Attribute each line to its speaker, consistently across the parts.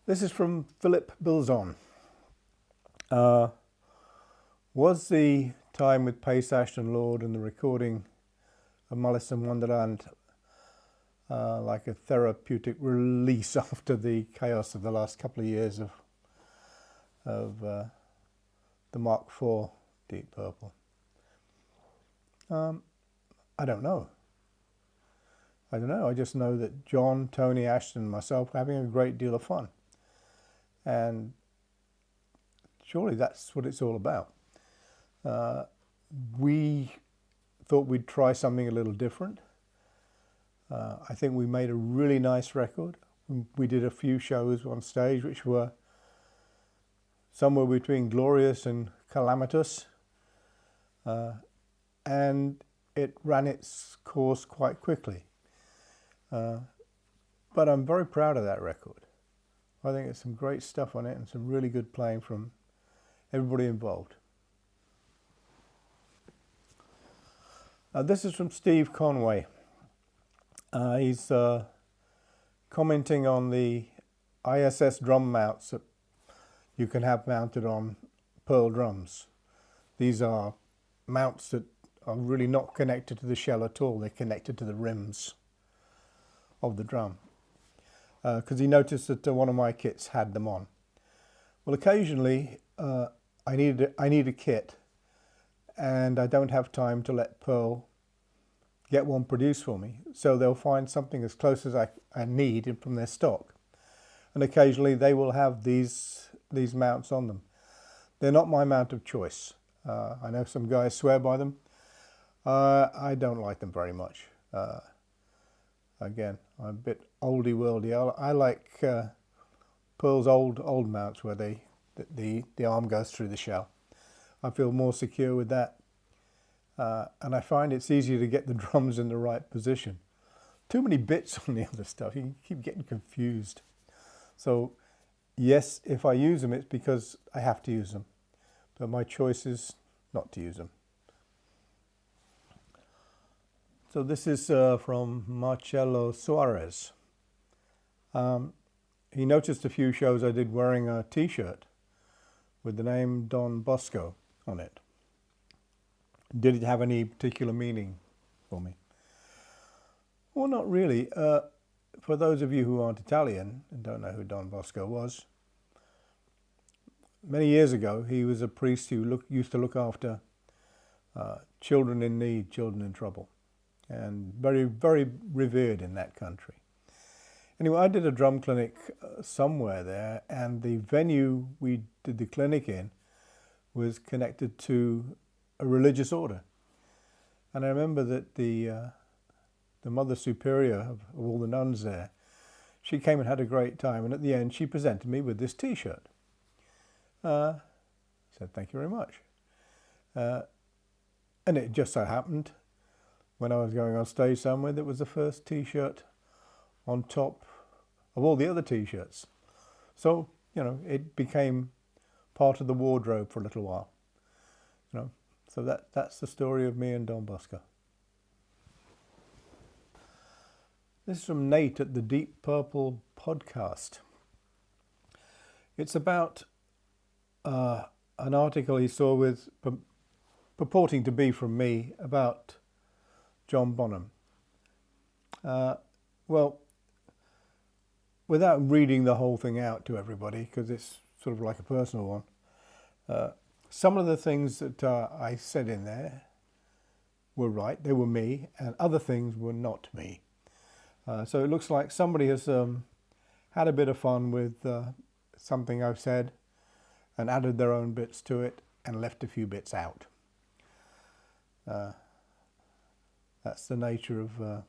Speaker 1: This is from Philip Bilzon. Was the time with Paice, Ashton, Lord and the recording of Malice in Wonderland like a therapeutic release after the chaos of the last couple of years of the Mark IV Deep Purple? I don't know. I just know that John, Tony, Ashton and myself are having a great deal of fun. And surely that's what it's all about. We thought we'd try something a little different. I think we made a really nice record. We did a few shows on stage which were somewhere between glorious and calamitous. And it ran its course quite quickly. But I'm very proud of that record. I think there's some great stuff on it and some really good playing from everybody involved. This is from Steve Conway. He's commenting on the ISS drum mounts that you can have mounted on pearl drums. These are mounts that are really not connected to the shell at all. They're connected to the rims of the drum. Because he noticed that one of my kits had them on. Well, occasionally I need a kit and I don't have time to let Pearl get one produced for me. So they'll find something as close as I need from their stock. And occasionally they will have these mounts on them. They're not my mount of choice. I know some guys swear by them. I don't like them very much. Again, I'm a bit oldie worldy. I like Pearl's old mounts where the arm goes through the shell. I feel more secure with that, and I find it's easier to get the drums in the right position. Too many bits on the other stuff, you keep getting confused. So yes, if I use them, it's because I have to use them, but my choice is not to use them. So this is from Marcelo Suarez. He noticed a few shows I did wearing a t-shirt with the name Don Bosco on it. Did it have any particular meaning for me? Well, not really. For those of you who aren't Italian and don't know who Don Bosco was, many years ago he was a priest who used to look after children in need, children in trouble, and very, very revered in that country. Anyway, I did a drum clinic somewhere there, and the venue we did the clinic in was connected to a religious order. And I remember that the Mother Superior of all the nuns there, she came and had a great time, and at the end she presented me with this t-shirt. Said thank you very much. And it just so happened when I was going on stage somewhere, that was the first t-shirt on top of all the other t-shirts. So, you know, it became part of the wardrobe for a little while. You know, so that's the story of me and Don Bosco. This is from Nate at the Deep Purple podcast. It's about an article he saw with purporting to be from me about John Bonham. Well, without reading the whole thing out to everybody, because it's sort of like a personal one, some of the things that I said in there were right, they were me, and other things were not me. So it looks like somebody has had a bit of fun with something I've said and added their own bits to it and left a few bits out. That's the nature of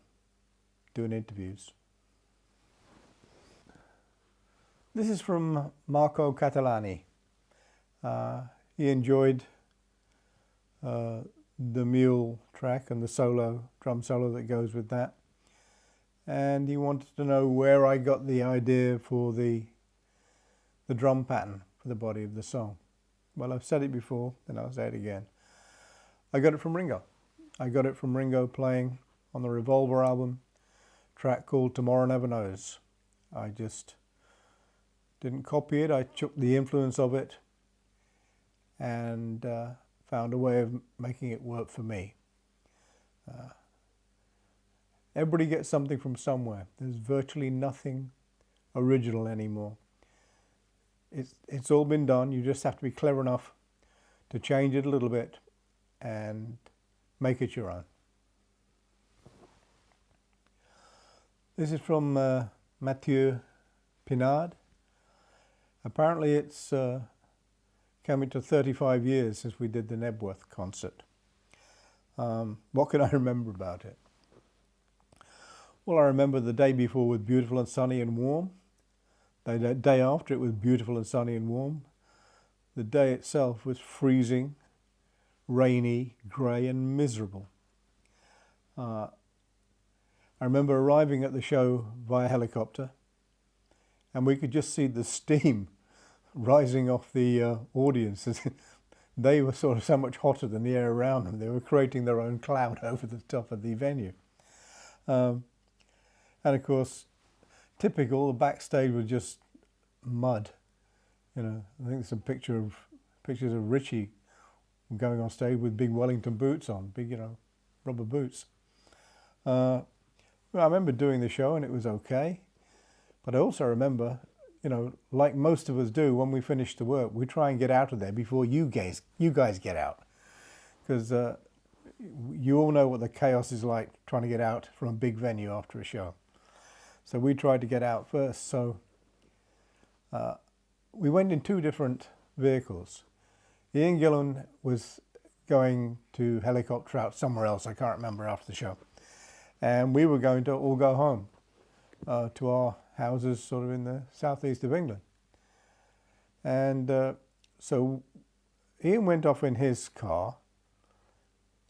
Speaker 1: doing interviews. This is from Marco Catalani. He enjoyed the mule track and the drum solo that goes with that. And he wanted to know where I got the idea for the drum pattern for the body of the song. Well, I've said it before, and I'll say it again. I got it from Ringo. I got it from Ringo playing on the Revolver album, a track called Tomorrow Never Knows. I just Didn't copy it, I took the influence of it and found a way of making it work for me. Everybody gets something from somewhere. There's virtually nothing original anymore. It's all been done. You just have to be clever enough to change it a little bit and make it your own. This is from Mathieu Pinard. Apparently it's coming to 35 years since we did the Knebworth concert. What can I remember about it? Well, I remember the day before was beautiful and sunny and warm. The day after it was beautiful and sunny and warm. The day itself was freezing, rainy, grey and miserable. I remember arriving at the show via helicopter and we could just see the steam rising off the audience. They were sort of so much hotter than the air around them. They were creating their own cloud over the top of the venue. And of course, typical, the backstage was just mud. You know, I think there's some pictures of Richie going on stage with big Wellington boots on, big, rubber boots. Well, I remember doing the show and it was okay. But I also remember, like most of us do when we finish the work, we try and get out of there before you guys get out. Because you all know what the chaos is like trying to get out from a big venue after a show. So we tried to get out first. So we went in two different vehicles. Ian Gillan was going to helicopter out somewhere else, I can't remember, after the show. And we were going to all go home to our houses sort of in the southeast of England. And so Ian went off in his car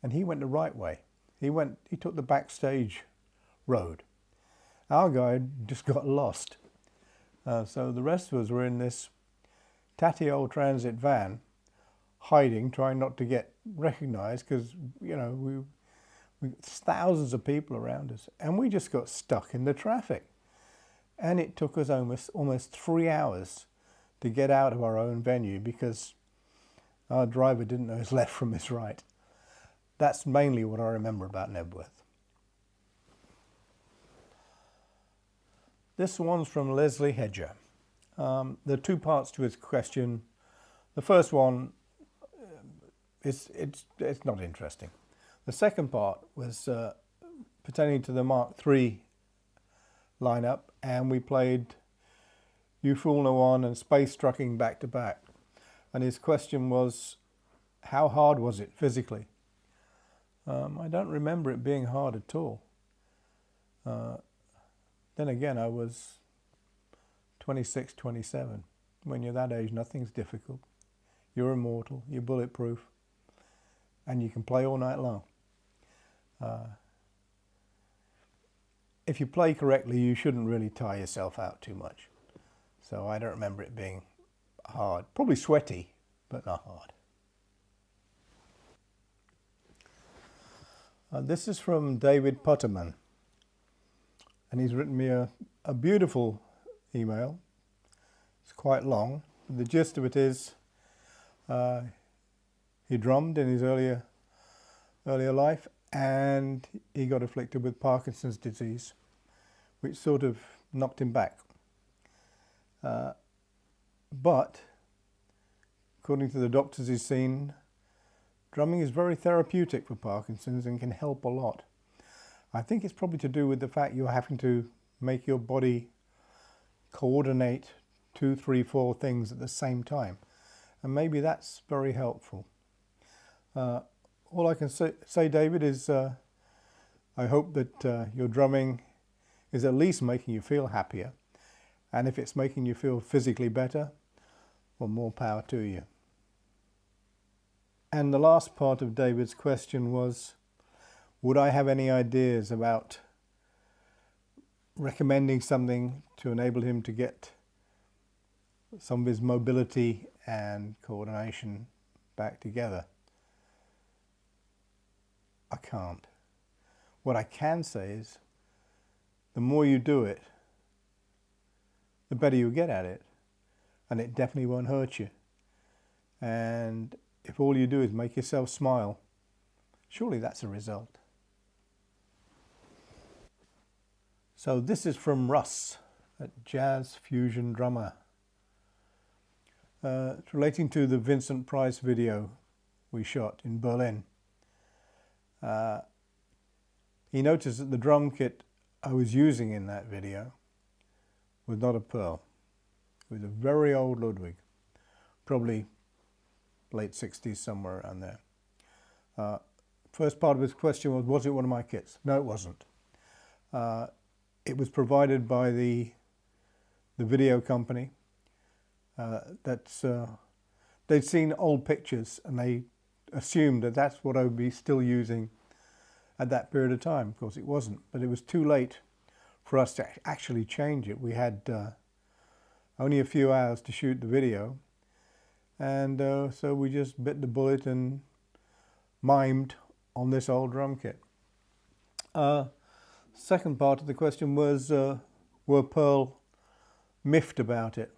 Speaker 1: and he went the right way. He took the backstage road. Our guy just got lost. So the rest of us were in this tatty old transit van, hiding, trying not to get recognised, because we thousands of people around us, and we just got stuck in the traffic. And it took us almost 3 hours to get out of our own venue because our driver didn't know his left from his right. That's mainly what I remember about Knebworth. This one's from Leslie Hedger. There are two parts to his question. The first one, it's not interesting. The second part was pertaining to the Mark III lineup, and we played You Fool No One and Space Trucking back to back. And his question was, how hard was it physically? I don't remember it being hard at all. Then again, I was 26, 27. When you're that age, nothing's difficult. You're immortal, you're bulletproof, and you can play all night long. If you play correctly, you shouldn't really tire yourself out too much. So I don't remember it being hard. Probably sweaty, but not hard. This is from David Putterman. And he's written me a beautiful email. It's quite long. The gist of it is he drummed in his earlier life, and he got afflicted with Parkinson's disease, which sort of knocked him back. But according to the doctors he's seen, drumming is very therapeutic for Parkinson's and can help a lot. I think it's probably to do with the fact you're having to make your body coordinate 2, 3, 4 things at the same time. And maybe that's very helpful. All I can say, David, is I hope that your drumming is at least making you feel happier. And if it's making you feel physically better, well, more power to you. And the last part of David's question was, would I have any ideas about recommending something to enable him to get some of his mobility and coordination back together? I can't. What I can say is, the more you do it, the better you get at it. and it definitely won't hurt you. And if all you do is make yourself smile, surely that's a result. So this is from Russ, a jazz fusion drummer. It's relating to the Vincent Price video we shot in Berlin. He noticed that the drum kit I was using in that video was not a Pearl. It was a very old Ludwig, probably late 60s, somewhere around there. First part of his question was it one of my kits? No, it wasn't. It was provided by the video company. They'd seen old pictures and they assumed that that's what I would be still using at that period of time. Of course it wasn't, but it was too late for us to actually change it. We had only a few hours to shoot the video, and so we just bit the bullet and mimed on this old drum kit. Second part of the question was, were Pearl miffed about it?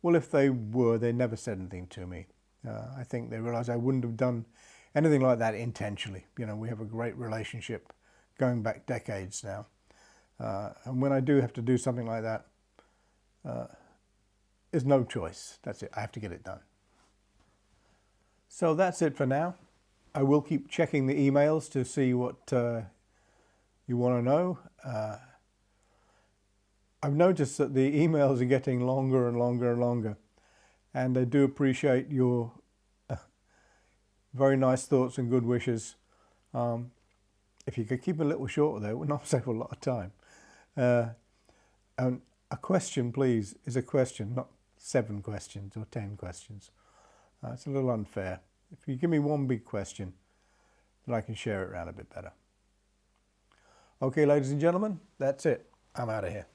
Speaker 1: Well, if they were, they never said anything to me. I think they realized I wouldn't have done anything like that intentionally. You know, we have a great relationship going back decades now. And when I do have to do something like that, there's no choice. That's it. I have to get it done. So that's it for now. I will keep checking the emails to see what you want to know. I've noticed that the emails are getting longer and longer and longer, and I do appreciate your very nice thoughts and good wishes. If you could keep a little shorter though, it would not save a lot of time. And a question, please, is a question, not 7 questions or 10 questions. It's a little unfair. If you give me one big question, then I can share it around a bit better. Okay, ladies and gentlemen, that's it. I'm out of here.